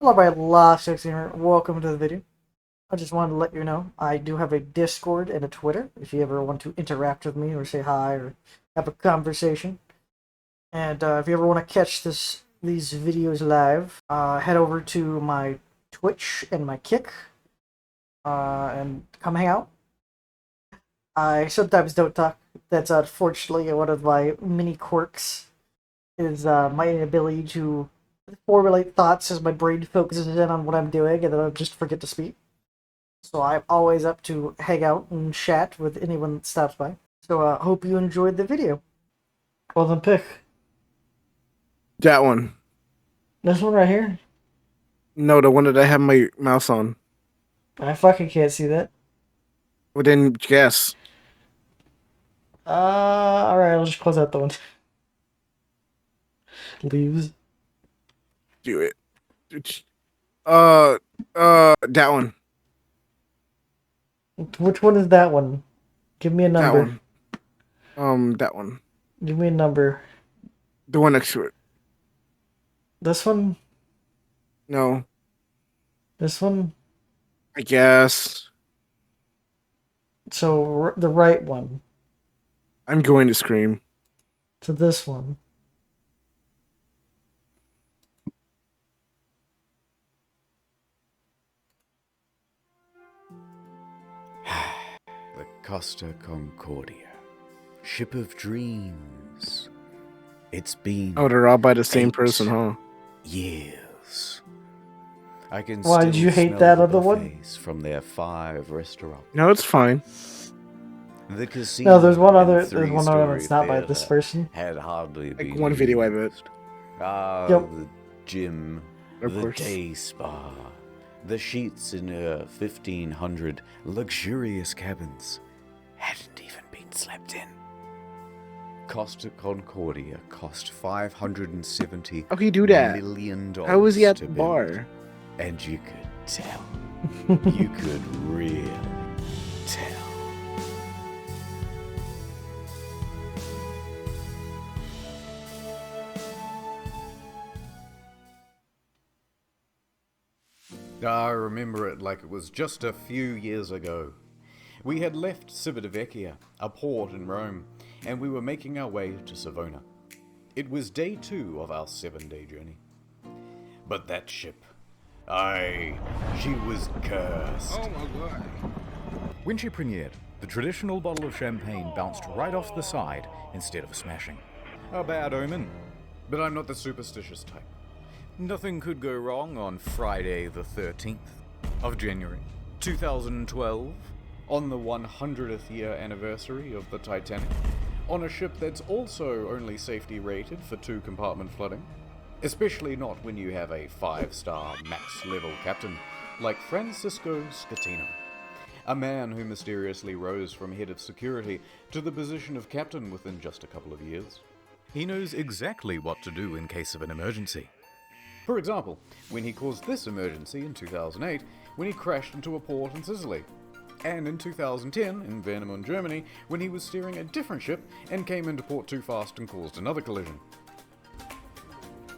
Hello, my last gamer. Welcome to the video. I just wanted to let you know I do have a Discord and a Twitter if you ever want to interact with me or say hi or have a conversation. And if you ever want to catch these videos live, head over to my Twitch and my Kick and come hang out. I sometimes don't talk. That's unfortunately one of my mini quirks. Is my inability to formulate thoughts as my brain focuses in on what I'm doing, and then I'll just forget to speak. So I'm always up to hang out and chat with anyone that stops by. So hope you enjoyed the video. Well then pick. That one. This one right here. No, the one that I have my mouse on. I fucking can't see that. Well, then guess. Alright, I'll just close out the one. Leaves. Do it. That one. Which one is that one? Give me a That number. one. That one. Give me a number. The one next to it. This one? No. This one? I guess. So the right one. I'm going to scream. To this one. The Costa Concordia. Ship of dreams. It's been Oh, they're all by the same 8 person, huh? years. I can Why did still you hate smell that the other one? buffets from their 5 restaurants. No, it's fine. The casino No, there's one and other. There's one other three-story that's not by this theater person. had hardly Like been one video I bet. used. Ah, Yep. the gym, Of the course. day spa, the sheets in 1,500 luxurious cabins hadn't even been slept in. Costa Concordia cost $570 How can you do that? million How was he at to the build. bar? And you could tell. You could really tell. I remember it like it was just a few years ago. We had left Civitavecchia, a port in Rome, and we were making our way to Savona. It was day 2 of our 7-day journey. But that ship, she was cursed. Oh my god. When she premiered, the traditional bottle of champagne bounced right off the side instead of smashing. A bad omen. But I'm not the superstitious type. Nothing could go wrong on Friday the 13th of January, 2012, on the 100th year anniversary of the Titanic, on a ship that's also only safety rated for 2-compartment flooding, especially not when you have a 5-star max-level captain like Francisco Scatino, a man who mysteriously rose from head of security to the position of captain within just a couple of years. He knows exactly what to do in case of an emergency. For example, when he caused this emergency in 2008, when he crashed into a port in Sicily. And in 2010, in Warnemünde, Germany, when he was steering a different ship and came into port too fast and caused another collision.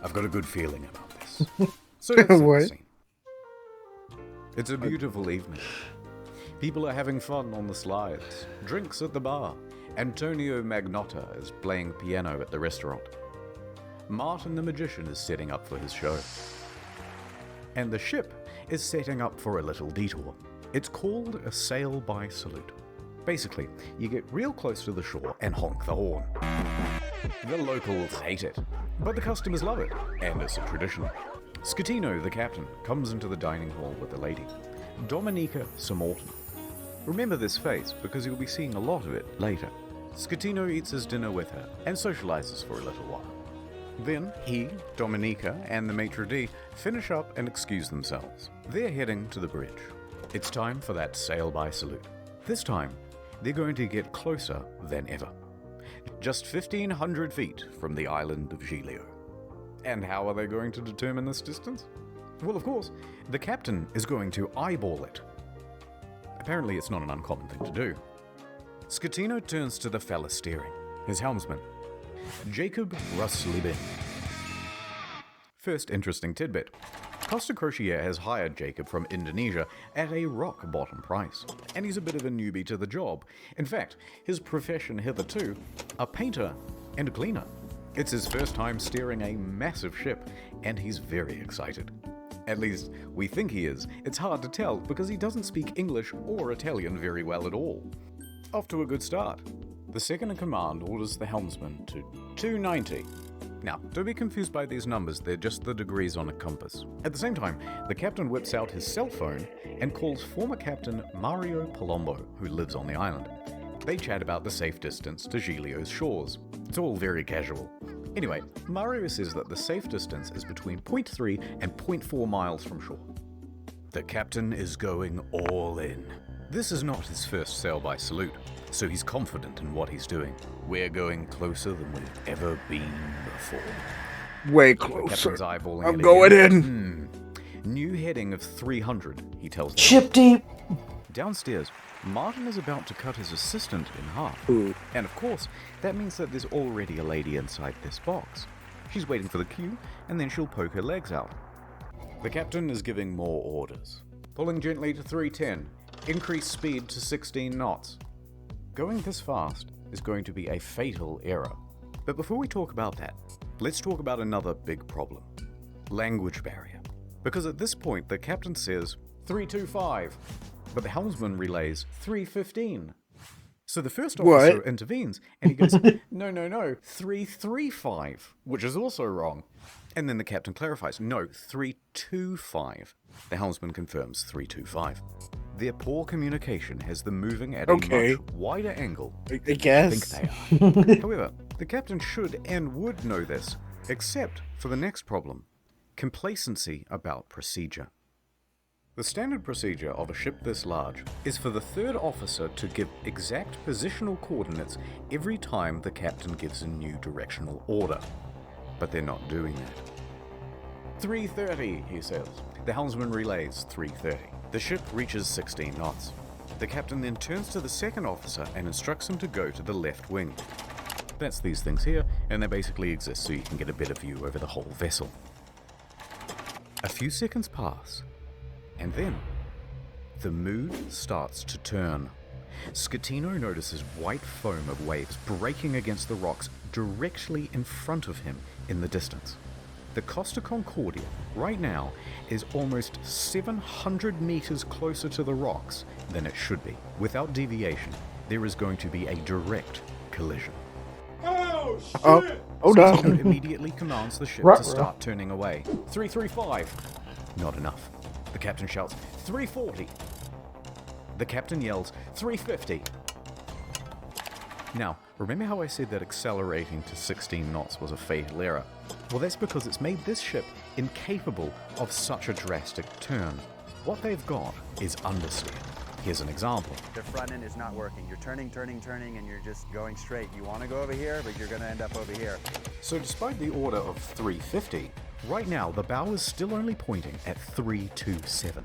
I've got a good feeling about this. So let's set the What? scene. It's a beautiful evening. People are having fun on the slides, drinks at the bar. Antonio Magnotta is playing piano at the restaurant. Martin the Magician is setting up for his show. And the ship is setting up for a little detour. It's called a sail-by salute. Basically, you get real close to the shore and honk the horn. The locals hate it, but the customers love it, and it's a tradition. Scatino, the captain, comes into the dining hall with a lady, Dominica Samorton. Remember this face because you'll be seeing a lot of it later. Scatino eats his dinner with her and socializes for a little while. Then he, Dominica, and the maitre d' finish up and excuse themselves. They're heading to the bridge. It's time for that sail-by salute. This time, they're going to get closer than ever. Just 1,500 feet from the island of Giglio. And how are they going to determine this distance? Well, of course, the captain is going to eyeball it. Apparently it's not an uncommon thing to do. Scatino turns to the fella steering, his helmsman, Jacob Ruslibin. First interesting tidbit. Costa Crociere has hired Jacob from Indonesia at a rock bottom price, and he's a bit of a newbie to the job. In fact, his profession hitherto, a painter and a cleaner. It's his first time steering a massive ship, and he's very excited. At least, we think he is. It's hard to tell because he doesn't speak English or Italian very well at all. Off to a good start. The second in command orders the helmsman to 290. Now, don't be confused by these numbers, they're just the degrees on a compass. At the same time, the captain whips out his cell phone and calls former captain Mario Palombo, who lives on the island. They chat about the safe distance to Giglio's shores. It's all very casual. Anyway, Mario says that the safe distance is between 0.3 and 0.4 miles from shore. The captain is going all in. This is not his first sail-by salute, so he's confident in what he's doing. We're going closer than we've ever been before. Way The closer. captain's eyeballing I'm it going again. in. New heading of 300, he tells them. Ship deep. Downstairs, Martin is about to cut his assistant in half. Ooh. And of course, that means that there's already a lady inside this box. She's waiting for the cue, and then she'll poke her legs out. The captain is giving more orders. Pulling gently to 310. Increase speed to 16 knots. Going this fast is going to be a fatal error. But before we talk about that, let's talk about another big problem. Language barrier. Because at this point, the captain says 325, but the helmsman relays 315. So the first officer intervenes, and he goes, no, 335, which is also wrong. And then the captain clarifies, no, 325. The helmsman confirms 325. Their poor communication has them moving at a much wider angle. I I guess. think they are. However, the captain should and would know this, except for the next problem, complacency about procedure. The standard procedure of a ship this large is for the third officer to give exact positional coordinates every time the captain gives a new directional order. But they're not doing that. 330, he says. The helmsman relays 330. The ship reaches 16 knots. The captain then turns to the second officer and instructs him to go to the left wing. That's these things here, and they basically exist so you can get a better view over the whole vessel. A few seconds pass, and then the mood starts to turn. Scatino notices white foam of waves breaking against the rocks directly in front of him in the distance. The Costa Concordia, right now, is almost 700 meters closer to the rocks than it should be. Without deviation, there is going to be a direct collision. Oh Scatino no. immediately commands the ship Ruh-roh. to start turning away. 335. Not enough. The captain shouts, 340. The captain yells, 350. Now, remember how I said that accelerating to 16 knots was a fatal error? Well, that's because it's made this ship incapable of such a drastic turn. What they've got is understeer. Here's an example. The front end is not working. You're turning, and you're just going straight. You want to go over here, but you're going to end up over here. So despite the order of 350, right now the bow is still only pointing at 327.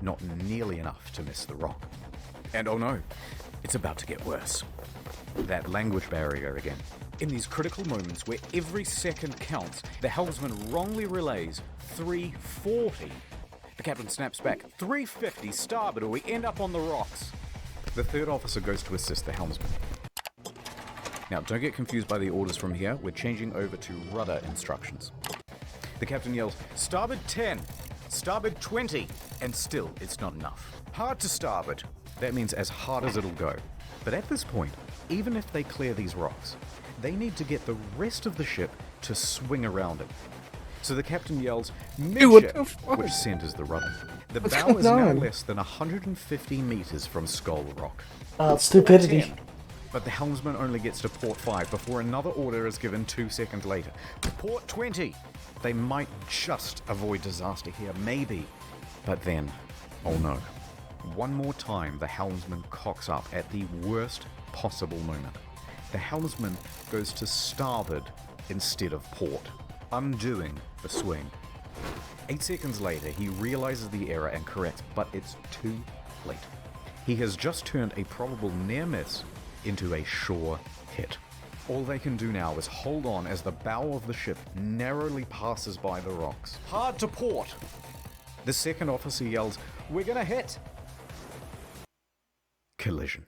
Not nearly enough to miss the rock. And oh no, it's about to get worse. That language barrier again. In these critical moments where every second counts, the helmsman wrongly relays 340. The captain snaps back, 350 starboard or we end up on the rocks. The third officer goes to assist the helmsman. Now, don't get confused by the orders from here. We're changing over to rudder instructions. The captain yells, starboard 10, starboard 20, and still it's not enough. Hard to starboard. That means as hard as it'll go. But at this point, even if they clear these rocks, they need to get the rest of the ship to swing around it. So the captain yells, what midship, the fuck? which centers the rudder. The What's bow going is now on? less than 150 meters from Skull Rock. Stupidity. 10. But the helmsman only gets to port 5 before another order is given 2 seconds later. Port 20! They might just avoid disaster here, maybe. But then, oh no. One more time the helmsman cocks up at the worst possible moment. The helmsman goes to starboard instead of port, undoing the swing. 8 seconds later, he realizes the error and corrects, but it's too late. He has just turned a probable near miss into a sure hit. All they can do now is hold on as the bow of the ship narrowly passes by the rocks. Hard to port! The second officer yells, "We're gonna hit!" Collision.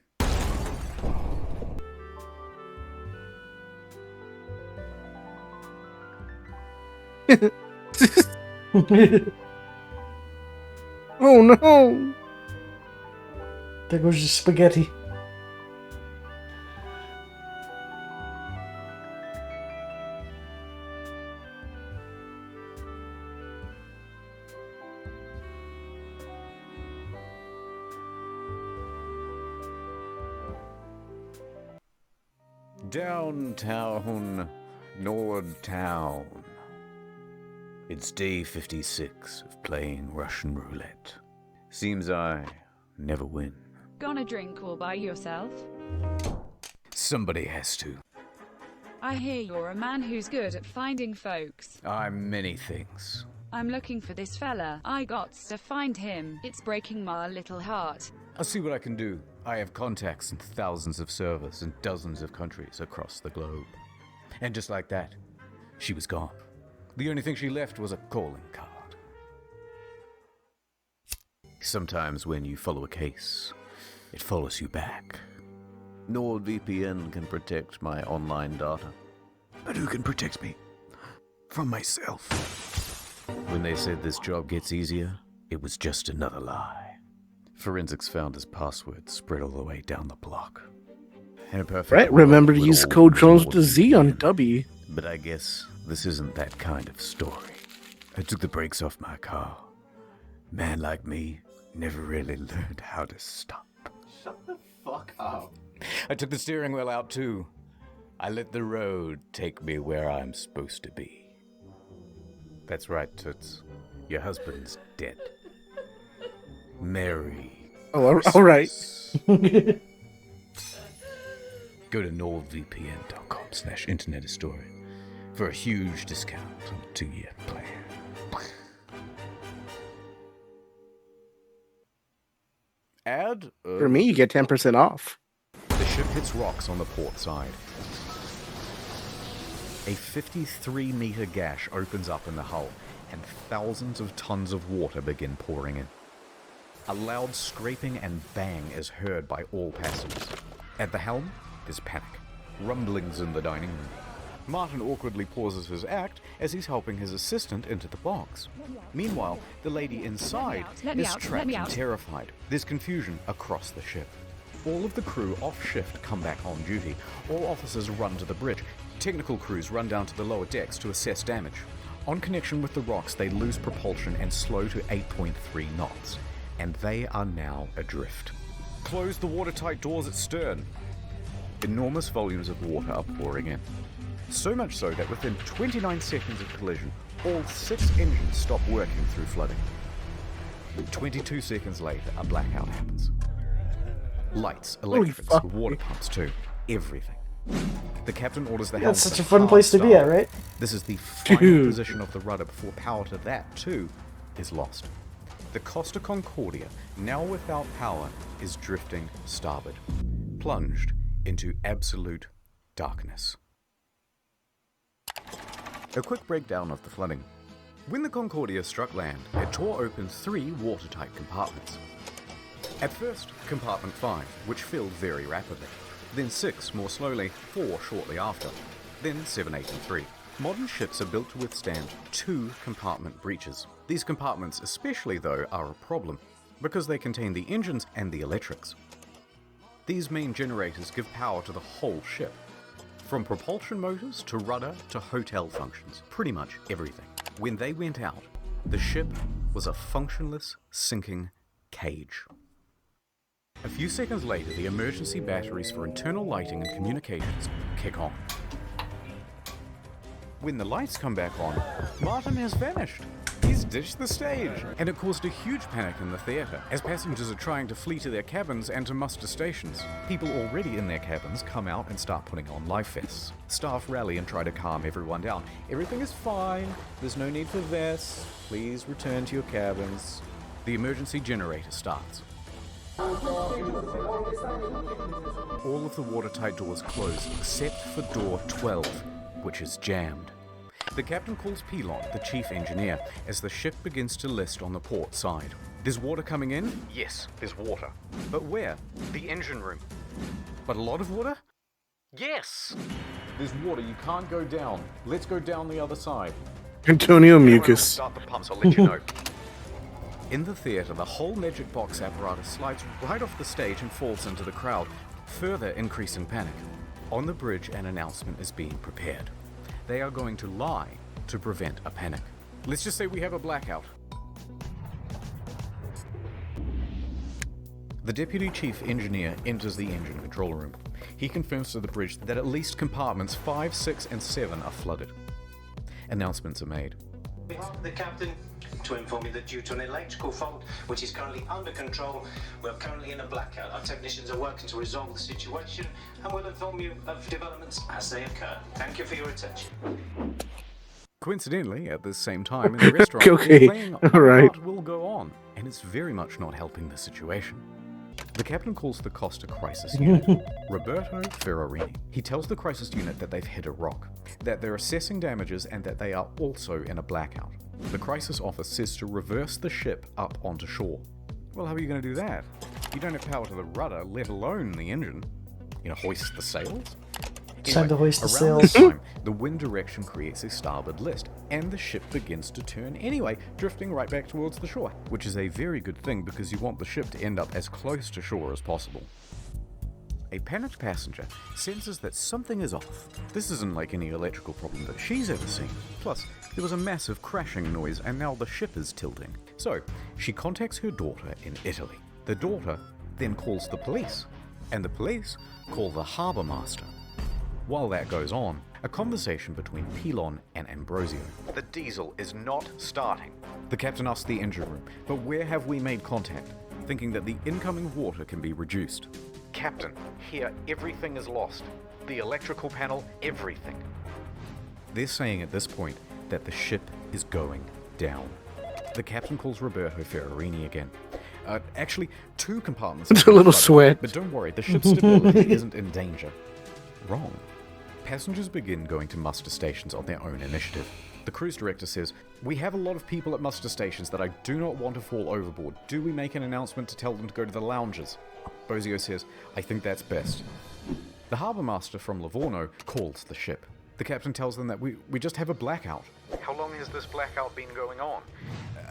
Oh no! There goes your spaghetti. Downtown, Nordtown. It's day 56 of playing Russian roulette. Seems I never win. Gonna drink all by yourself? Somebody has to. I hear you're a man who's good at finding folks. I'm many things. I'm looking for this fella. I gots to find him. It's breaking my little heart. I'll see what I can do. I have contacts in thousands of servers in dozens of countries across the globe. And just like that, she was gone. The only thing she left was a calling card. Sometimes when you follow a case, it follows you back. NordVPN can protect my online data. But who can protect me from myself? When they said this job gets easier, it was just another lie. Forensics found his password spread all the way down the block. In a perfect Right, world, remember to we'd use all code be Drones to NordVPN. Z on W. But I guess this isn't that kind of story. I took the brakes off my car. Man like me never really learned how to stop. Shut the fuck up. I took the steering wheel out too. I let the road take me where I'm supposed to be. That's right, Toots. Your husband's dead. Merry. Oh, all right. Go to nordvpn.com/internethistory for a huge discount on a 2-year plan. Add For me, you get 10% off. The ship hits rocks on the port side. A 53-meter gash opens up in the hull, and thousands of tons of water begin pouring in. A loud scraping and bang is heard by all passengers. At the helm, there's panic. Rumblings in the dining room. Martin awkwardly pauses his act as he's helping his assistant into the box. Meanwhile, the lady inside Let me is out, let trapped me and out. terrified. There's confusion across the ship. All of the crew off shift come back on duty. All officers run to the bridge. Technical crews run down to the lower decks to assess damage. On connection with the rocks, they lose propulsion and slow to 8.3 knots. And they are now adrift. Close the watertight doors at stern. Enormous volumes of water are pouring in. So much so that within 29 seconds of collision, all 6 engines stop working through flooding. 22 seconds later, a blackout happens. Lights, electrics, fuck. water pumps too. Everything. The captain orders the That's helm such to a fun hard place to be at, start. right? This is the final Dude. position of the rudder before power to that, too, is lost. The Costa Concordia, now without power, is drifting starboard, plunged into absolute darkness. A quick breakdown of the flooding. When the Concordia struck land, it tore open 3 watertight compartments. At first, compartment 5, which filled very rapidly. Then 6 more slowly, 4 shortly after. Then 7, 8, and 3. Modern ships are built to withstand 2 compartment breaches. These compartments especially, though, are a problem, because they contain the engines and the electrics. These main generators give power to the whole ship. From propulsion motors to rudder to hotel functions, pretty much everything. When they went out, the ship was a functionless, sinking cage. A few seconds later, the emergency batteries for internal lighting and communications kick on. When the lights come back on, Martin has vanished. He's ditched the stage. And it caused a huge panic in the theatre, as passengers are trying to flee to their cabins and to muster stations. People already in their cabins come out and start putting on life vests. Staff rally and try to calm everyone down. Everything is fine. There's no need for vests. Please return to your cabins. The emergency generator starts. All of the watertight doors close except for door 12, which is jammed. The captain calls Pilon, the chief engineer, as the ship begins to list on the port side. There's water coming in? Yes, there's water. But where? The engine room. But a lot of water? Yes! There's water, you can't go down. Let's go down the other side. Antonio Everyone Mucus. start the pumps, I'll let you know. In the theatre, the whole magic box apparatus slides right off the stage and falls into the crowd, further increasing panic. On the bridge, an announcement is being prepared. They are going to lie to prevent a panic. Let's just say we have a blackout. The deputy chief engineer enters the engine control room. He confirms to the bridge that at least compartments 5, 6, and 7 are flooded. Announcements are made. We have the captain to inform you that due to an electrical fault, which is currently under control, we're currently in a blackout. Our technicians are working to resolve the situation and will inform you of developments as they occur. Thank you for your attention. Coincidentally, at the same time in the restaurant, Okay, they're playing all right. What Will Go On, and it's very much not helping the situation. The captain calls the Costa Crisis Unit, Roberto Ferrarini. He tells the crisis unit that they've hit a rock, that they're assessing damages, and that they are also in a blackout. The crisis office says to reverse the ship up onto shore. Well, how are you going to do that? You don't have power to the rudder, let alone the engine. You know, hoist the sails? Time to hoist the around this sails. time, the wind direction creates a starboard list, and the ship begins to turn anyway, drifting right back towards the shore, which is a very good thing because you want the ship to end up as close to shore as possible. A panicked passenger senses that something is off. This isn't like any electrical problem that she's ever seen. Plus, there was a massive crashing noise and now the ship is tilting. So, she contacts her daughter in Italy. The daughter then calls the police, and the police call the harbour master. While that goes on, a conversation between Pilon and Ambrosio. The diesel is not starting. The captain asks the engine room, but where have we made contact? Thinking that the incoming water can be reduced. Captain, here everything is lost. The electrical panel, everything. They're saying at this point that the ship is going down. The captain calls Roberto Ferrarini again. Actually, 2 compartments. It's a little sweat. But don't worry, the ship's stability isn't in danger. Wrong. Passengers begin going to muster stations on their own initiative. The cruise director says, "We have a lot of people at muster stations that I do not want to fall overboard. Do we make an announcement to tell them to go to the lounges?" Bozio says, "I think that's best." The harbour master from Livorno calls the ship. The captain tells them that we just have a blackout. How long has this blackout been going on?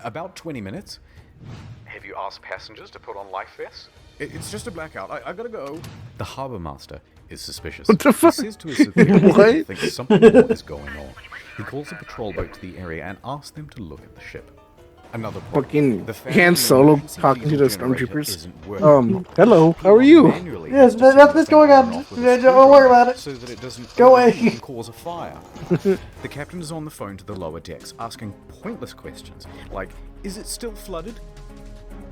About 20 minutes. Have you asked passengers to put on life vests? It's just a blackout. I gotta go. The harbour master is suspicious. What the fuck? He says to his superior What? he thinks something more is going on. He calls a patrol boat to the area and asks them to look at the ship. Another problem. Fucking The fan Han in the Solo emergency talking to diesel the generator stormtroopers. isn't working. Hello, how are you? Manually Yes, has to turn that's the what's thing going on. and off with a Don't worry about it. so that it doesn't Go overheat away. and cause a fire. The captain is on the phone to the lower decks, asking pointless questions like, "Is it still flooded?"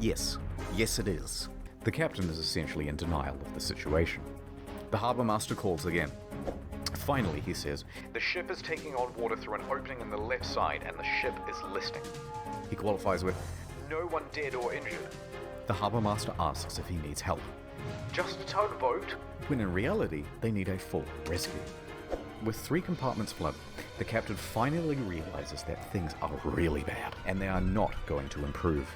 Yes it is. The captain is essentially in denial of the situation. The harbour master calls again. Finally, he says, "The ship is taking on water through an opening in the left side and the ship is listing." He qualifies with, "No one dead or injured." The harbour master asks if he needs help. "Just a tugboat," when in reality, they need a full rescue. With 3 compartments flooded, the captain finally realizes that things are really bad and they are not going to improve.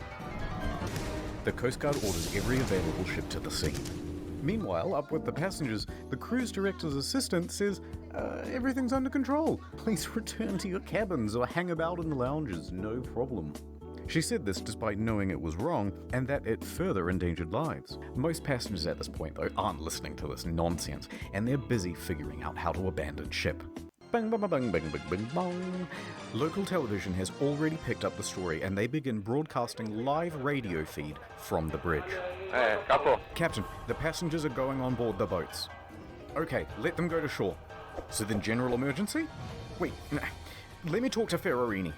The Coast Guard orders every available ship to the scene. Meanwhile, up with the passengers, the cruise director's assistant says, "Everything's under control. Please return to your cabins or hang about in the lounges, no problem." She said this despite knowing it was wrong and that it further endangered lives. Most passengers at this point, though, aren't listening to this nonsense, and they're busy figuring out how to abandon ship. Bang, bang, bang, bang, bang, bang, bang. Local television has already picked up the story and they begin broadcasting live radio feed from the bridge. Hey, Capo. "Captain, the passengers are going on board the boats." "Okay, let them go to shore." "So then general emergency?" "Wait, let me talk to Ferrarini."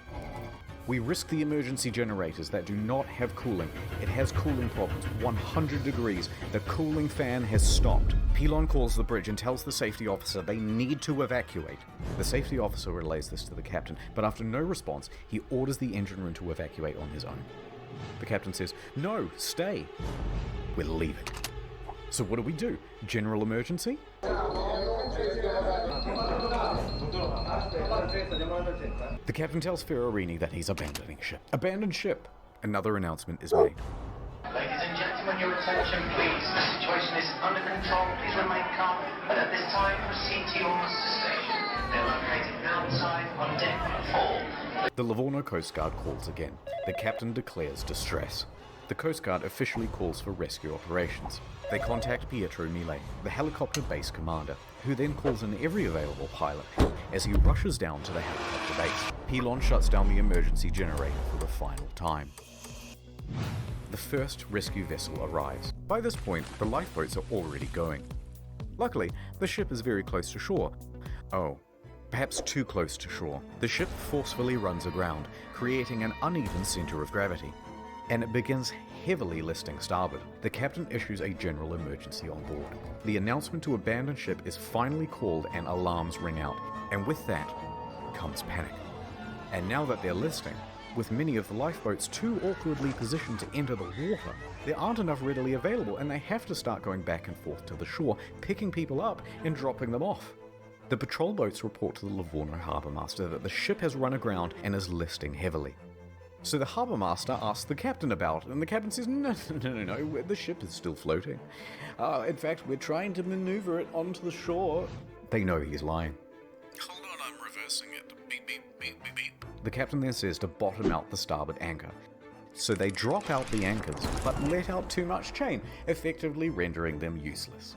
"We risk the emergency generators that do not have cooling. It has cooling problems, 100 degrees. The cooling fan has stopped." Pilon calls the bridge and tells the safety officer they need to evacuate. The safety officer relays this to the captain, but after no response, he orders the engine room to evacuate on his own. The captain says, "No, stay. We're leaving." So what do? General emergency? The captain tells Ferrarini that he's abandoning ship. Abandoned ship! Another announcement is made. Ladies and gentlemen, your attention please. The situation is under control. Please remain calm. And at this time, proceed to your muster station. They're located outside on deck 4. The Livorno Coast Guard calls again. The captain declares distress. The Coast Guard officially calls for rescue operations. They contact Pietro Mille, the helicopter base commander, who then calls in every available pilot. As he rushes down to the helicopter base, Pilon shuts down the emergency generator for the final time. The first rescue vessel arrives. By this point, the lifeboats are already going. Luckily, the ship is very close to shore. Oh, perhaps too close to shore. The ship forcefully runs aground, creating an uneven center of gravity, and it begins heavily listing starboard. The captain issues a general emergency on board. The announcement to abandon ship is finally called and alarms ring out, and with that comes panic. And now that they're listing, with many of the lifeboats too awkwardly positioned to enter the water, there aren't enough readily available, and they have to start going back and forth to the shore, picking people up and dropping them off. The patrol boats report to the Livorno harbour master that the ship has run aground and is listing heavily. So the harbour master asks the captain about it, and the captain says, no, the ship is still floating. In fact, we're trying to maneuver it onto the shore. They know he's lying. Hold on, I'm reversing it. Beep, beep, beep, beep, beep. The captain then says to bottom out the starboard anchor. So they drop out the anchors, but let out too much chain, effectively rendering them useless.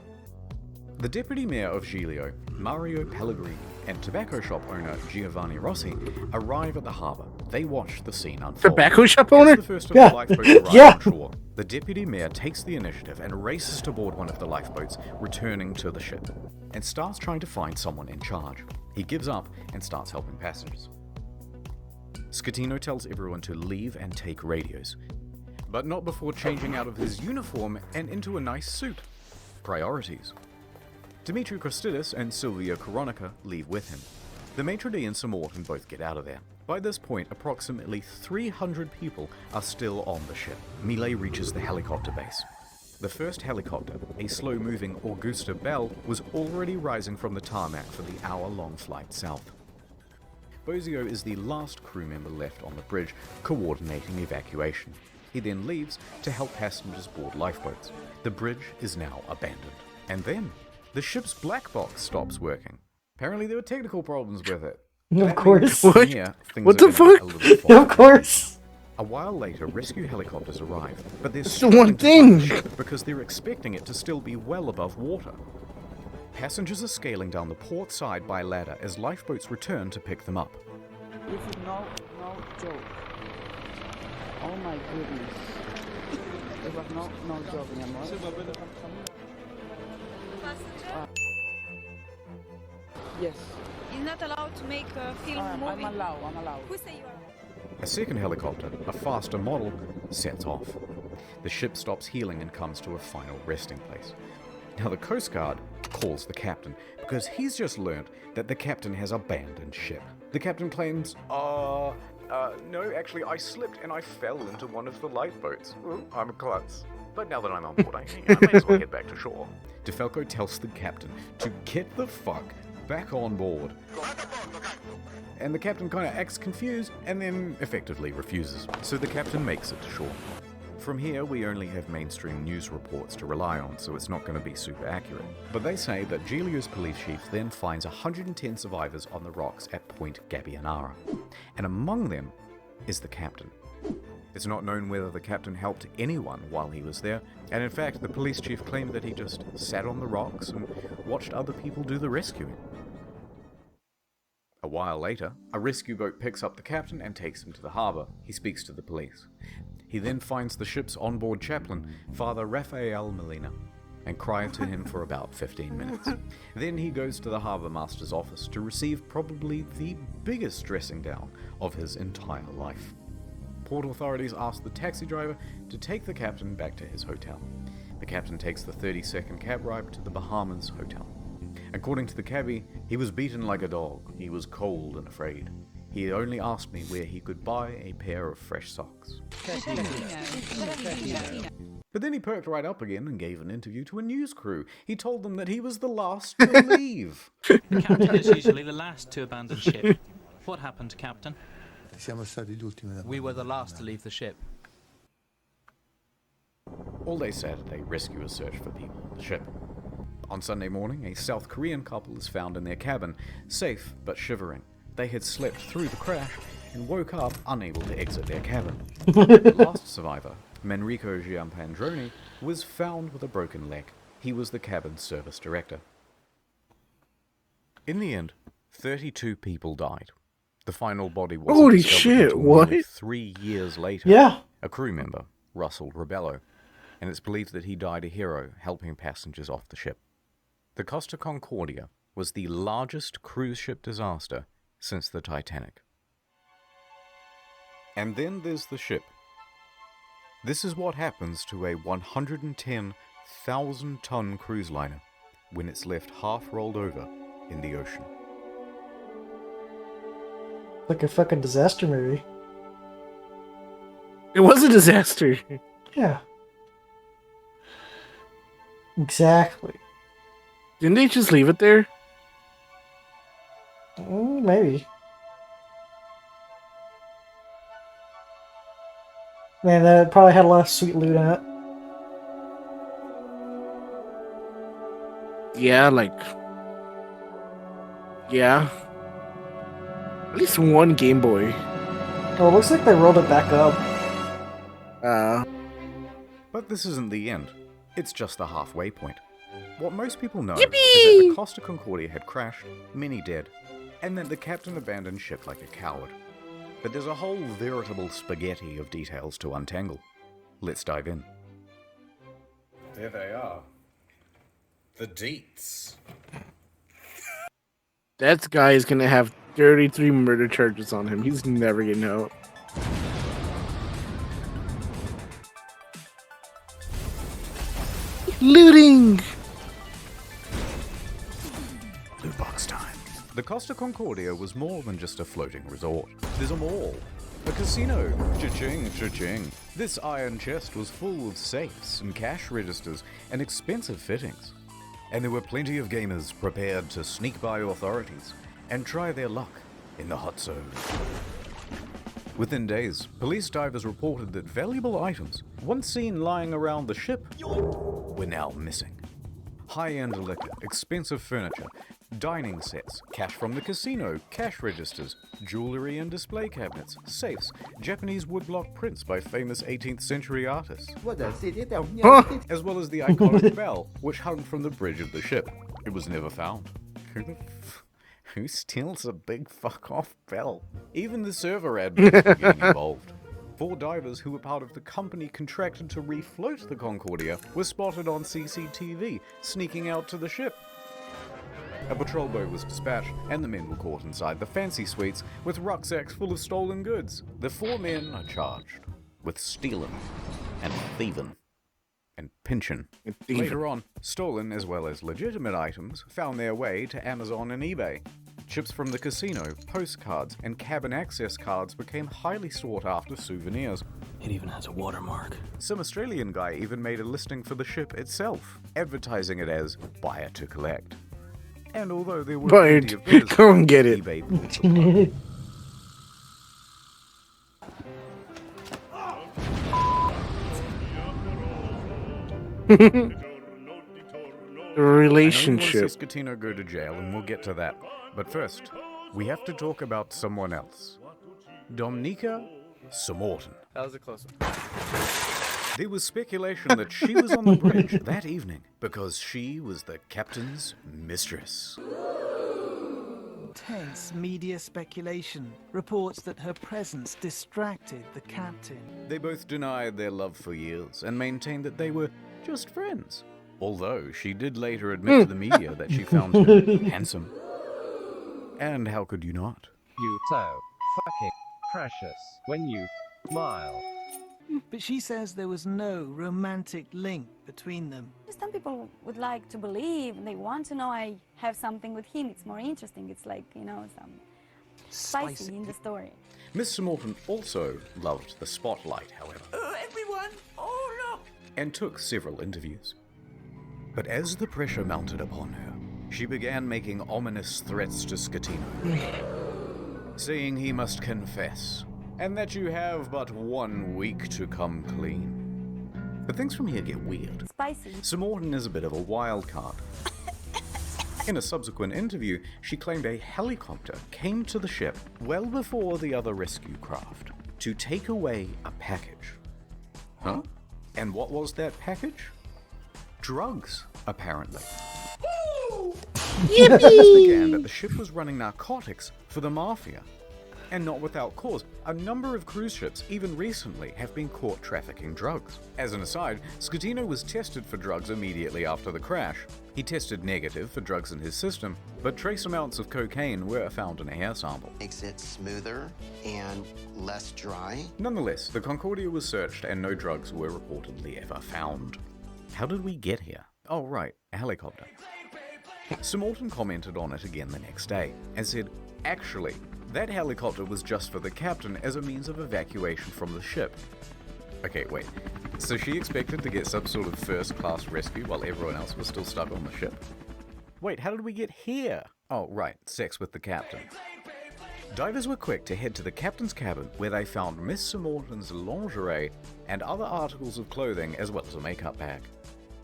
The deputy mayor of Giglio, Mario Pellegrini, and tobacco shop owner Giovanni Rossi arrive at the harbour. They watch the scene unfold. Tobacco shop owner? As the first of Yeah. the lifeboats arrive Yeah. on shore, the deputy mayor takes the initiative and races to board one of the lifeboats, returning to the ship, and starts trying to find someone in charge. He gives up and starts helping passengers. Scatino tells everyone to leave and take radios, but not before changing out of his uniform and into a nice suit. Priorities. Dimitri Kostidis and Silvia Coronica leave with him. The maitre d' and Sir Morton both get out of there. By this point, approximately 300 people are still on the ship. Mille reaches the helicopter base. The first helicopter, a slow-moving Augusta Bell, was already rising from the tarmac for the hour-long flight south. Bozio is the last crew member left on the bridge, coordinating evacuation. He then leaves to help passengers board lifeboats. The bridge is now abandoned. And then, the ship's black box stops working. Apparently there were technical problems with it. Of course. What? Here, things What are the gonna get fuck? a little Of foggy. course. A while later, rescue helicopters arrive, but they're the one struggling to thing. find the ship because they're expecting it to still be well above water. Passengers are scaling down the port side by ladder as lifeboats return to pick them up. This is no joke. Oh my goodness. It was no joke, mi amor. Yes. You're not allowed to make a film I'm movie. allowed. Who say you are? A second helicopter, a faster model, sets off. The ship stops healing and comes to a final resting place. Now the Coast Guard calls the captain because he's just learnt that the captain has abandoned ship. The captain claims, no, actually I slipped and I fell into one of the lifeboats. Ooh, I'm a klutz. But now that I'm on board, I may as well head back to shore. DeFalco tells the captain to get the fuck back on board. And the captain kind of acts confused and then effectively refuses. So the captain makes it to shore. From here, we only have mainstream news reports to rely on, so it's not going to be super accurate. But they say that Giglio's police chief then finds 110 survivors on the rocks at Point Gabbianara, and among them is the captain. It's not known whether the captain helped anyone while he was there, and in fact, the police chief claimed that he just sat on the rocks and watched other people do the rescuing. A while later, a rescue boat picks up the captain and takes him to the harbour. He speaks to the police. He then finds the ship's onboard chaplain, Father Rafael Molina, and cries to him for about 15 minutes. Then he goes to the harbour master's office to receive probably the biggest dressing down of his entire life. Port authorities ask the taxi driver to take the captain back to his hotel. The captain takes the 30-second cab ride to the Bahamas hotel. According to the cabbie, he was beaten like a dog. He was cold and afraid. He only asked me where he could buy a pair of fresh socks. But then he perked right up again and gave an interview to a news crew. He told them that he was the last to leave. The captain is usually the last to abandon ship. What happened, Captain? We were the last to leave the ship. All day Saturday, rescuers searched for people on the ship. On Sunday morning, a South Korean couple is found in their cabin, safe but shivering. They had slept through the crash and woke up unable to exit their cabin. The last survivor, Manrico Giampandroni, was found with a broken leg. He was the cabin's service director. In the end, 32 people died. The final body was Holy discovered shit, until what? nearly 3 years later. Yeah. A crew member, Russell Rebello, and it's believed that he died a hero helping passengers off the ship. The Costa Concordia was the largest cruise ship disaster since the Titanic. And then there's the ship. This is what happens to a 110,000-ton cruise liner when it's left half rolled over in the ocean. Like a fucking disaster movie. It was a disaster. Yeah. Exactly. Didn't they just leave it there? Maybe. Man, that probably had a lot of sweet loot in it. Yeah, like... Yeah. At least one Game Boy. Oh, it looks like they rolled it back up. But this isn't the end. It's just the halfway point. What most people know Yippee! is that the Costa Concordia had crashed, many dead, and that the captain abandoned ship like a coward. But there's a whole veritable spaghetti of details to untangle. Let's dive in. There they are. The deets. That guy is gonna have 33 murder charges on him. He's never getting out. Looting! Loot box time. The Costa Concordia was more than just a floating resort. There's a mall, a casino, cha-ching, cha-ching. This iron chest was full of safes and cash registers and expensive fittings. And there were plenty of gamers prepared to sneak by authorities and try their luck in the hot zone. Within days, police divers reported that valuable items, once seen lying around the ship, were now missing. High-end liquor, expensive furniture, dining sets, cash from the casino, cash registers, jewelry and display cabinets, safes, Japanese woodblock prints by famous 18th century artists, as well as the iconic bell, which hung from the bridge of the ship. It was never found. Who steals a big fuck-off bell? Even the server admins were getting involved. 4 divers who were part of the company contracted to refloat the Concordia were spotted on CCTV, sneaking out to the ship. A patrol boat was dispatched, and the men were caught inside the fancy suites with rucksacks full of stolen goods. The 4 men are charged with stealing and thieving and pinching. Later on, stolen as well as legitimate items found their way to Amazon and eBay. Chips from the casino, postcards, and cabin access cards became highly sought after souvenirs. It even has a watermark. Some Australian guy even made a listing for the ship itself, advertising it as buyer to collect. And although there were Buyer, plenty of bidders, go and get it. eBay pulled the plug. The relationship. Saskatino go to jail, and we'll get to that. But first, we have to talk about someone else. Dominika Samorton. That was a close one. There was speculation that she was on the bridge that evening because she was the captain's mistress. Tense media speculation reports that her presence distracted the captain. They both denied their love for years and maintained that they were just friends. Although she did later admit to the media that she found him handsome. And how could you not? You so fucking precious when you smile. But she says there was no romantic link between them. Some people would like to believe, they want to know I have something with him. It's more interesting. It's like, you know, some spicy in the story. Miss Samorton also loved the spotlight, however. Everyone, oh look! and took several interviews. But as the pressure mounted upon her, she began making ominous threats to Scatino, saying he must confess, and that you have but 1 week to come clean. But things from here get weird. Spicy. Sir Morton is a bit of a wild card. In a subsequent interview, she claimed a helicopter came to the ship well before the other rescue craft to take away a package. Huh? And what was that package? Drugs, apparently. This began that the ship was running narcotics for the mafia. And not without cause. A number of cruise ships, even recently, have been caught trafficking drugs. As an aside, Scatino was tested for drugs immediately after the crash. He tested negative for drugs in his system, but trace amounts of cocaine were found in a hair sample. Makes it smoother and less dry. Nonetheless, the Concordia was searched and no drugs were reportedly ever found. How did we get here? Oh right, a helicopter. Sir Morton commented on it again the next day and said, actually, that helicopter was just for the captain as a means of evacuation from the ship. Okay, wait. So she expected to get some sort of first-class rescue while everyone else was still stuck on the ship? Wait, how did we get here? Oh, right, sex with the captain. Divers were quick to head to the captain's cabin where they found Miss Sir Morton's lingerie and other articles of clothing as well as a makeup bag.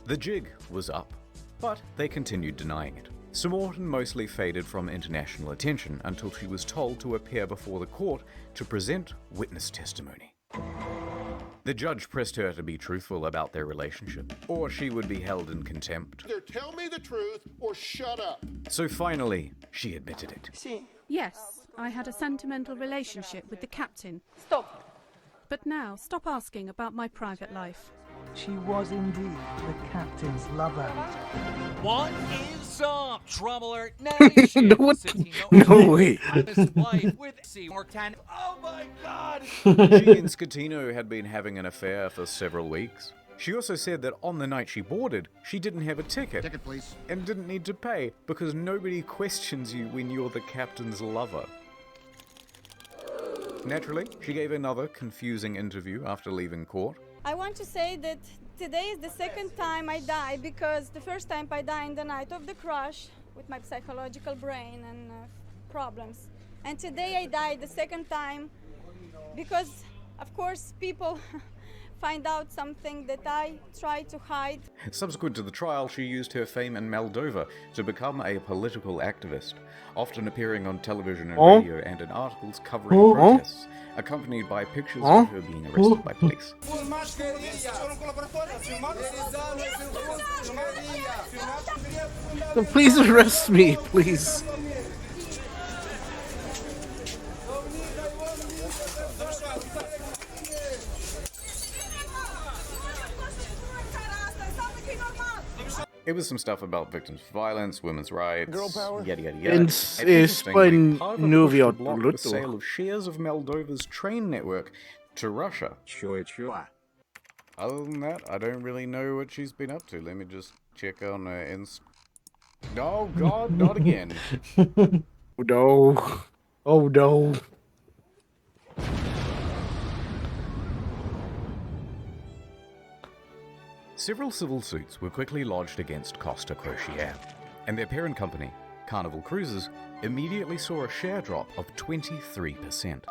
The jig was up, but they continued denying it. Sir Morton mostly faded from international attention until she was told to appear before the court to present witness testimony. The judge pressed her to be truthful about their relationship, or she would be held in contempt. Either tell me the truth or shut up. So finally, she admitted it. Yes, I had a sentimental relationship with the captain. Stop. But now, stop asking about my private life. She was indeed the captain's lover. What is up, Troubler? No, what? No way. Oh my god! She and Scatino had been having an affair for several weeks. She also said that on the night she boarded, she didn't have a ticket. Ticket, please. And didn't need to pay because nobody questions you when you're the captain's lover. Naturally, she gave another confusing interview after leaving court. I want to say that today is the second time I die, because the first time I died in the night of the crash with my psychological brain and problems. And today I died the second time because, of course, people find out something that I try to hide. Subsequent to the trial, she used her fame in Moldova to become a political activist, often appearing on television and radio and in articles covering protests, accompanied by pictures of her being arrested by police. So please arrest me, please. It was some stuff about victims of violence, women's rights, Girl power. yada yada yada. And interestingly, part of the push to block the Luto. sale of shares of Moldova's train network to Russia. Sure. Other than that, I don't really know what she's been up to. Let me just check on her Oh god, not again. No. Oh no. Several civil suits were quickly lodged against Costa Crociere, and their parent company, Carnival Cruises, immediately saw a share drop of 23%.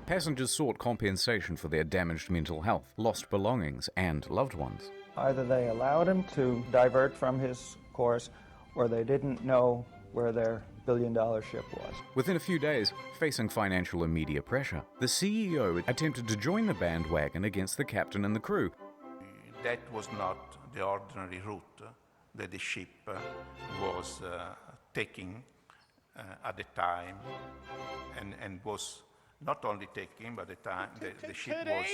Passengers sought compensation for their damaged mental health, lost belongings, and loved ones. Either they allowed him to divert from his course, or they didn't know where their billion-dollar ship was. Within a few days, facing financial and media pressure, the CEO attempted to join the bandwagon against the captain and the crew. That was not the ordinary route that the ship was taking at the time, and was not only taking, but the time the ship was...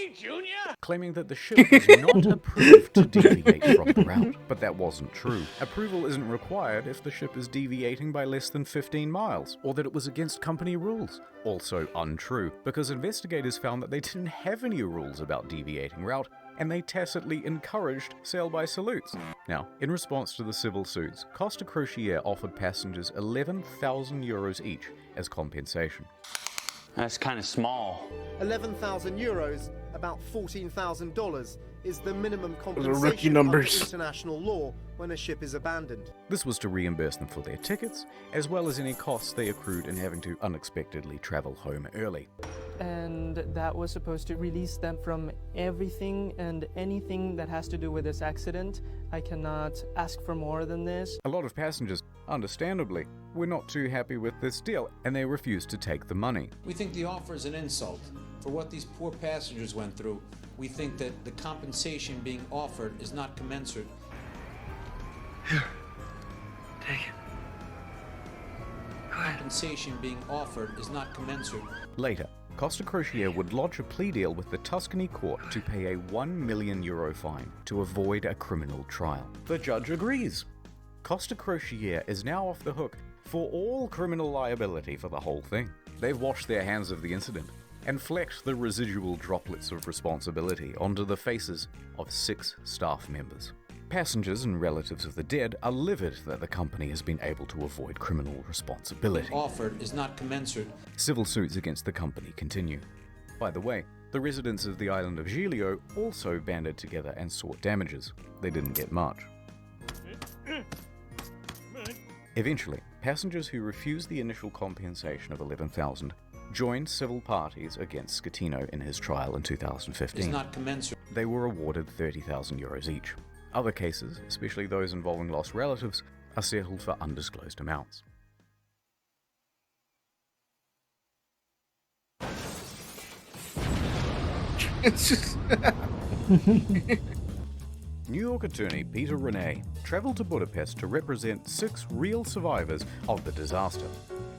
Claiming that the ship was not approved to deviate from the route. But that wasn't true. Approval isn't required if the ship is deviating by less than 15 miles, or that it was against company rules. Also untrue, because investigators found that they didn't have any rules about deviating route, and they tacitly encouraged sail-by salutes. Now, in response to the civil suits, Costa Crociere offered passengers 11,000 euros each as compensation. That's kind of small. 11,000 euros? about $14,000 is the minimum rookie compensation under numbers. international law when a ship is abandoned. This was to reimburse them for their tickets, as well as any costs they accrued in having to unexpectedly travel home early. And that was supposed to release them from everything and anything that has to do with this accident. I cannot ask for more than this. A lot of passengers, understandably, were not too happy with this deal, and they refused to take the money. We think the offer is an insult. For what these poor passengers went through, we think that the compensation being offered is not commensurate. Here, take it. Compensation being offered is not commensurate. Later, Costa Crociere would lodge a plea deal with the Tuscany court to pay a €1 million fine to avoid a criminal trial. The judge agrees. Costa Crociere is now off the hook for all criminal liability for the whole thing. They've washed their hands of the incident and flecked the residual droplets of responsibility onto the faces of 6 staff members. Passengers and relatives of the dead are livid that the company has been able to avoid criminal responsibility. Offered is not commensurate. Civil suits against the company continue. By the way, the residents of the island of Giglio also banded together and sought damages. They didn't get much. Eventually, passengers who refused the initial compensation of $11,000 joined civil parties against Scatino in his trial in 2015. Is not commensurate. They were awarded €30,000 each. Other cases, especially those involving lost relatives, are settled for undisclosed amounts. New York attorney Peter Renee traveled to Budapest to represent 6 real survivors of the disaster.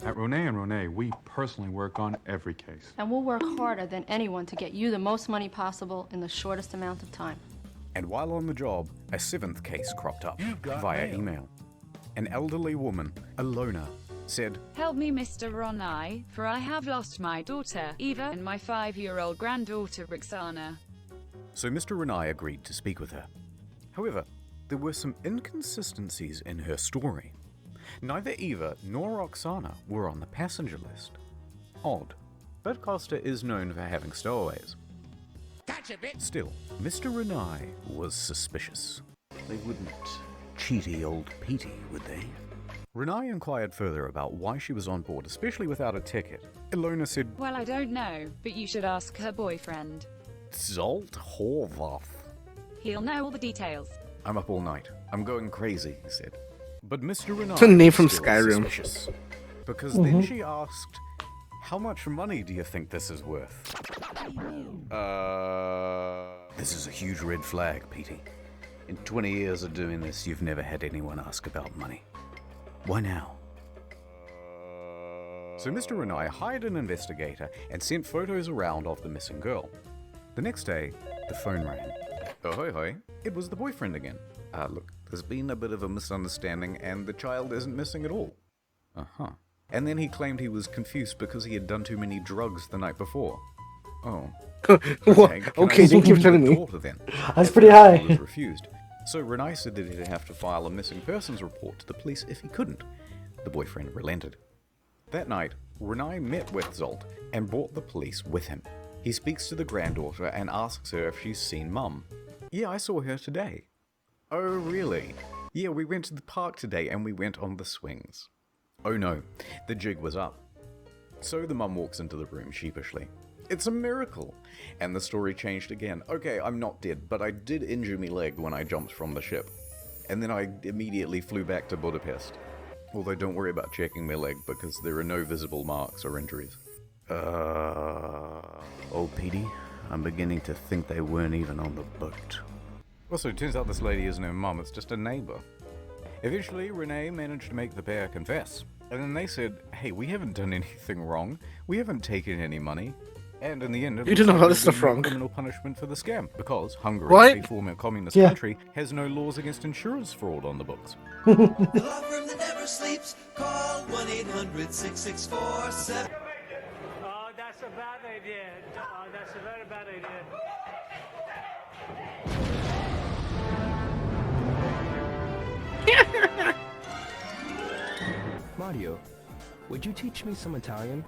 At Ronay & Ronay, we personally work on every case. And we'll work harder than anyone to get you the most money possible in the shortest amount of time. And while on the job, a 7th case cropped up via email. An elderly woman, Alona, said, "Help me, Mr. Ronai, for I have lost my daughter, Eva, and my 5-year-old granddaughter, Roxana." So Mr. Renai agreed to speak with her. However, there were some inconsistencies in her story. Neither Eva nor Roxana were on the passenger list. Odd, but Costa is known for having stowaways. Still, Mr. Renai was suspicious. They wouldn't cheaty old Petey, would they? Renai inquired further about why she was on board, especially without a ticket. Ilona said, "Well, I don't know, but you should ask her boyfriend. Zolt Horvath. He'll know all the details." "I'm up all night. I'm going crazy," he said. But Mr. Renai It's a name from was still Skyrim. suspicious, because then she asked, "How much money do you think this is worth?" This is a huge red flag, Petey. In 20 years of doing this, you've never had anyone ask about money. Why now? So Mr. Renai hired an investigator and sent photos around of the missing girl. The next day, the phone rang. Oh, hoi hoi. It was the boyfriend again. Look, there's been a bit of a misunderstanding and the child isn't missing at all. Uh-huh. And then he claimed he was confused because he had done too many drugs the night before. Oh. Okay, thank you for telling me. Then? That's pretty high. Was refused. So Renai said that he'd have to file a missing persons report to the police if he couldn't. The boyfriend relented. That night, Renai met with Zolt and brought the police with him. He speaks to the granddaughter and asks her if she's seen Mum. "Yeah, I saw her today." "Oh, really?" "Yeah, we went to the park today and we went on the swings." Oh no, the jig was up. So the mum walks into the room sheepishly. "It's a miracle!" And the story changed again. "Okay, I'm not dead, but I did injure me leg when I jumped from the ship. And then I immediately flew back to Budapest. Although don't worry about checking my leg because there are no visible marks or injuries." Oh, Petey, I'm beginning to think they weren't even on the boat. Also, it turns out this lady isn't her mum, it's just a neighbor. Eventually, Renee managed to make the pair confess. And then they said, "Hey, we haven't done anything wrong. We haven't taken any money." And in the end, You didn't know all this stuff wrong. wrong. Criminal punishment for the scam, because Hungary, What? a former communist Yeah. country, has no laws against insurance fraud on the books. The law firm that never sleeps. Call 1-800-6647. Oh, that's a bad idea. Oh, that's a very bad idea. Mario, would you teach me some Italian?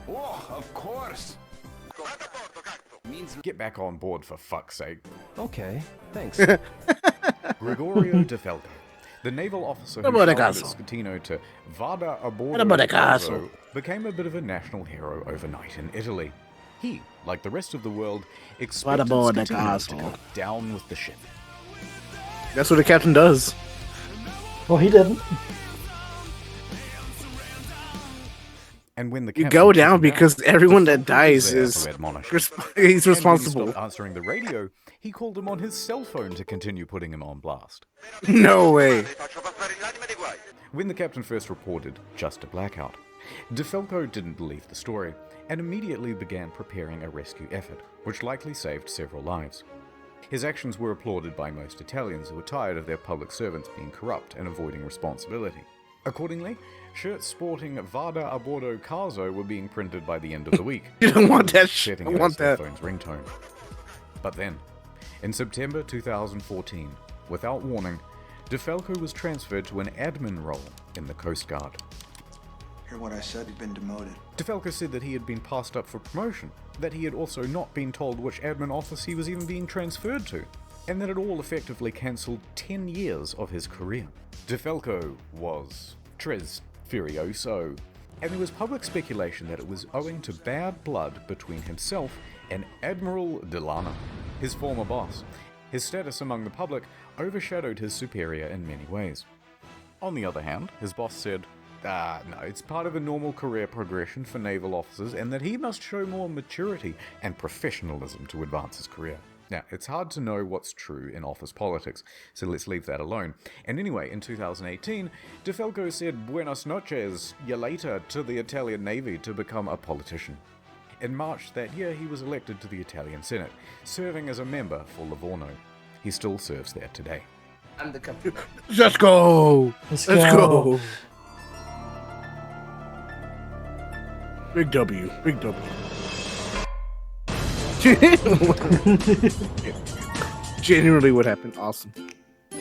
Oh, of course. Get back on board, for fuck's sake. Okay, thanks. Gregorio de Falco, the naval officer who About a shouted at castle. Scatino to Vada a bordo About a Caso, castle. became a bit of a national hero overnight in Italy. He, like the rest of the world, What expected about a Scatino to castle? come down with the ship. That's what the captain does. Well, he didn't. And when the You captain go took down him because out, everyone the that Falcon was dies there is to admonish him. he's And when he responsible. stopped answering the radio, he called him on his cell phone to continue putting him on blast. No way. When the captain first reported just a blackout, De Falco didn't believe the story and immediately began preparing a rescue effort, which likely saved several lives. His actions were applauded by most Italians who were tired of their public servants being corrupt and avoiding responsibility. Accordingly, shirts sporting Vada a bordo Caso were being printed by the end of the week. You don't want that shit. Setting I it want as their that. phone's ringtone. But then, in September 2014, without warning, De Falco was transferred to an admin role in the Coast Guard. Hear what I said? You've been demoted. De Falco said that he had been passed up for promotion, that he had also not been told which admin office he was even being transferred to, and that it all effectively cancelled 10 years of his career. De Falco was tres furioso, and there was public speculation that it was owing to bad blood between himself and Admiral Delano, his former boss. His status among the public overshadowed his superior in many ways. On the other hand, his boss said, no, it's part of a normal career progression for naval officers and that he must show more maturity and professionalism to advance his career. Now, it's hard to know what's true in office politics, so let's leave that alone. And anyway, in 2018, De Falco said buenas noches, ya later, to the Italian Navy to become a politician. In March that year, he was elected to the Italian Senate, serving as a member for Livorno. He still serves there today. I'm the captain. Let's go. Let's go. Big W. Big W. Genuinely what happened. Awesome.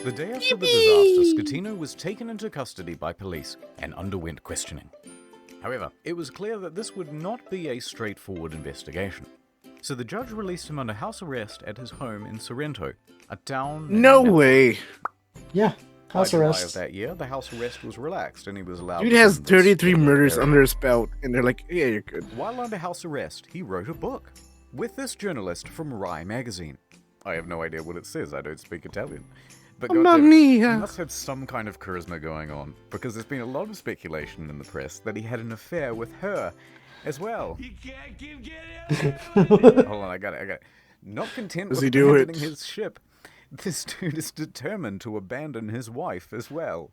The day after the disaster, Scatino was taken into custody by police and underwent questioning. However, it was clear that this would not be a straightforward investigation. So the judge released him under house arrest at his home in Sorrento, a town... No way. Yeah, house By July arrest. of that year, the house arrest was relaxed and he was allowed... Dude to has visit 33 the murders area. under his belt, and they're like, yeah, you're good. While under house arrest, he wrote a book with this journalist from Rai magazine. I have no idea what it says, I don't speak Italian. But Mamma goddamn, he mia. must have some kind of charisma going on, because there's been a lot of speculation in the press that he had an affair with her as well. Hold on, I got it. Not content Does with he do it? abandoning his ship, this dude is determined to abandon his wife as well.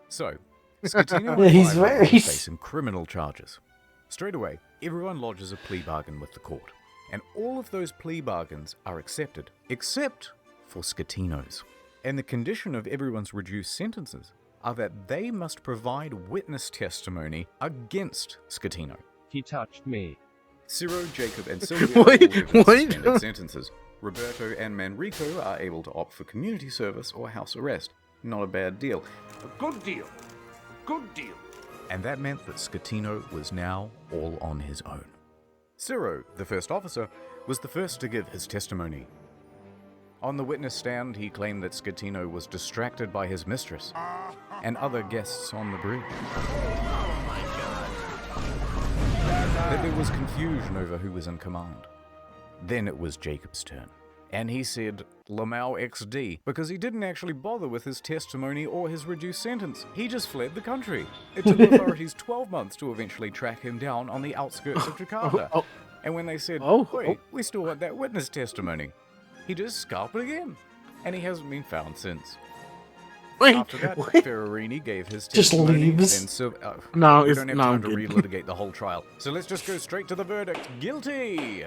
So, Scatino Yeah, he's and Clive very- are facing criminal charges. Straight away, everyone lodges a plea bargain with the court, and all of those plea bargains are accepted, except for Scatino's. And the condition of everyone's reduced sentences are that they must provide witness testimony against Scatino. He touched me. Ciro, Jacob, and Sylvia Wait, all live in what? suspended sentences. Roberto and Manrico are able to opt for community service or house arrest. Not a bad deal. A good deal. Good deal. And that meant that Scatino was now all on his own. Ciro, the first officer, was the first to give his testimony. On the witness stand, he claimed that Scatino was distracted by his mistress and other guests on the bridge. That there was confusion over who was in command. Then it was Jacob's turn, and he said Lamau XD because he didn't actually bother with his testimony or his reduced sentence. He just fled the country. It took authorities 12 months to eventually track him down on the outskirts of Jakarta. And when they said, wait, we still want that witness testimony, he just scalped again, and he hasn't been found since. After that, Ferrarini gave his Just testimony. leaves. And No, we it's don't have no, time I'm to good. relitigate the whole trial. So let's just go straight to the verdict. Guilty!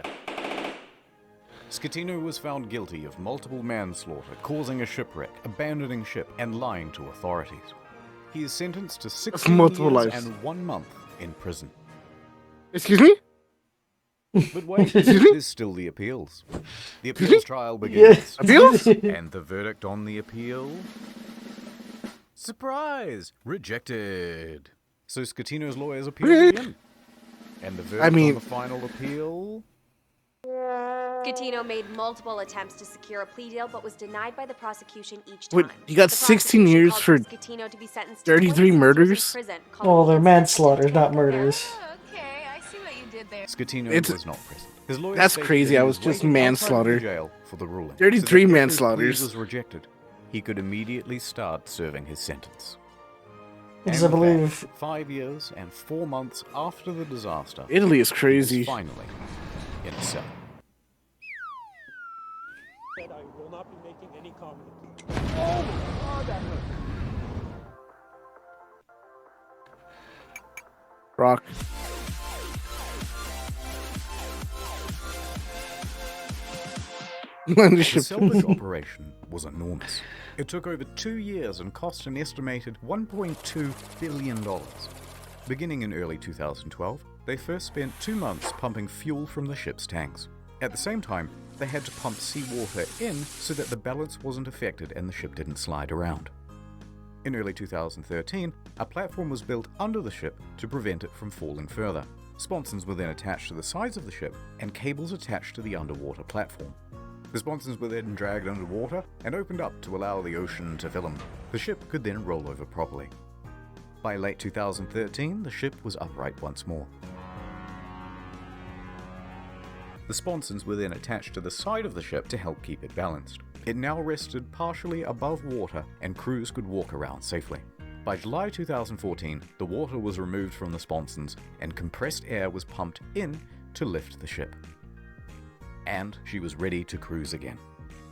Scatino was found guilty of multiple manslaughter, causing a shipwreck, abandoning ship, and lying to authorities. He is sentenced to 16 multiple years lives. and 1 month in prison. Excuse me? But wait, Excuse me? there's still the appeals. The appeals trial begins. Yes. Appeals? And the verdict on the appeal? Surprise! Rejected. So Scatino's lawyers appealed Really? again. And the verdict on mean- the final appeal? Scatino made multiple attempts to secure a plea deal, but was denied by the prosecution each Wait, time. you got The 16 prosecution years called for Scatino to be sentenced to 33 26 years in murders? prison, Well, calling they're the manslaughter, not murders. Okay, I see what you did there. Scatino was not present. His lawyer That's stated crazy. that I he was just waiting outside of manslaughter. the jail for the ruling. 33 so that if his plea manslaughters. was rejected, he could immediately start serving his sentence. Because And I with that, believe 5 years and 4 months after the disaster, Italy is he crazy. was finally in a cell. I will not be making any comment. Rock. The salvage operation was enormous. It took over 2 years and cost an estimated $1.2 billion. Beginning in early 2012, they first spent 2 months pumping fuel from the ship's tanks. At the same time, they had to pump seawater in so that the balance wasn't affected and the ship didn't slide around. In early 2013, a platform was built under the ship to prevent it from falling further. Sponsons were then attached to the sides of the ship and cables attached to the underwater platform. The sponsons were then dragged underwater and opened up to allow the ocean to fill them. The ship could then roll over properly. By late 2013, the ship was upright once more. The sponsons were then attached to the side of the ship to help keep it balanced. It now rested partially above water and crews could walk around safely. By July 2014, the water was removed from the sponsons and compressed air was pumped in to lift the ship. And she was ready to cruise again.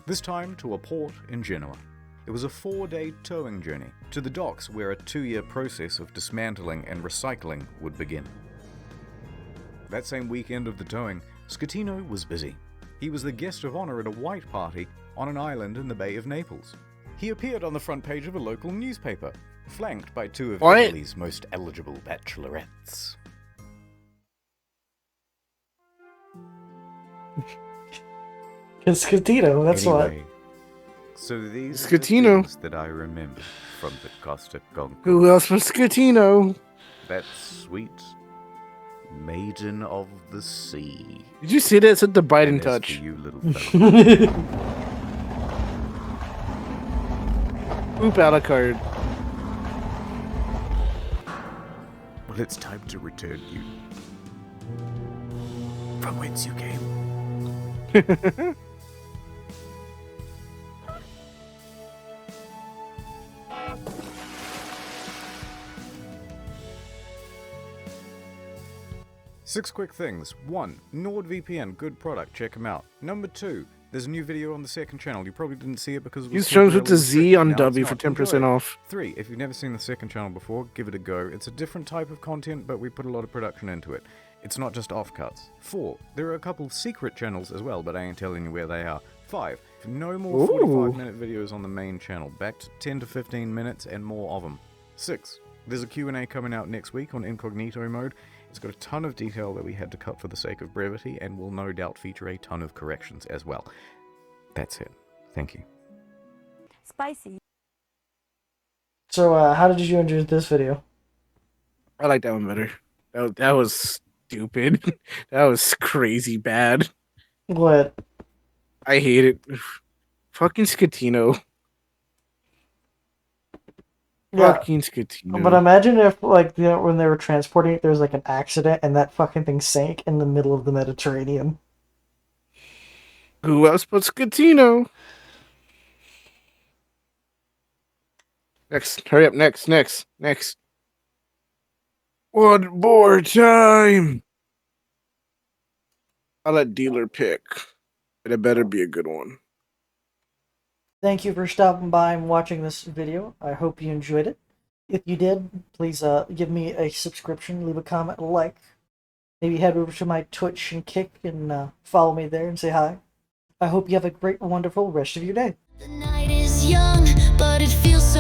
This time to a port in Genoa. It was a 4-day towing journey to the docks where a 2-year process of dismantling and recycling would begin. That same weekend of the towing, Scatino was busy. He was the guest of honor at a white party on an island in the Bay of Naples. He appeared on the front page of a local newspaper, flanked by 2 of Italy's most eligible bachelorettes. It's Scatino, that's anyway, so these Scatino. are the things that I remember from the Costa Concordia. Who else but Scatino? That sweet maiden of the sea. Did you see that? It's at the Biden And as touch. for you little fella, Oop, out of card. well, it's time to return you from whence you came. Six quick things. 1. NordVPN, good product, check them out. Number 2, there's a new video on the second channel. You probably didn't see it because it was Use terms with the Z restricted. on Now it's W not. for 10% Enjoy it. off. 3. If you've never seen the second channel before, give it a go. It's a different type of content, but we put a lot of production into it. It's not just offcuts. 4. There are a couple secret channels as well, but I ain't telling you where they are. 5. No more 45-minute videos on the main channel. Back to 10 to 15 minutes and more of them. 6. There's a Q&A coming out next week on incognito mode. It's got a ton of detail that we had to cut for the sake of brevity and will no doubt feature a ton of corrections as well. That's it. Thank you. Spicy. So, how did you enjoy this video? I like that one better. That was stupid. That was crazy bad. What? I hate it. Fucking Scatino. Yeah, Fucking Scatino. but imagine if, like, when they were transporting it, there was like an accident and that fucking thing sank in the middle of the Mediterranean. Who else but Scatino? Next. Hurry up. Next. One more time. I'll let dealer pick. But it better be a good one. Thank you for stopping by and watching this video. I hope you enjoyed it. If you did, please give me a subscription, leave a comment, a like. Maybe head over to my Twitch and Kick and follow me there and say hi. I hope you have a great, wonderful rest of your day. The night is young, but it feels so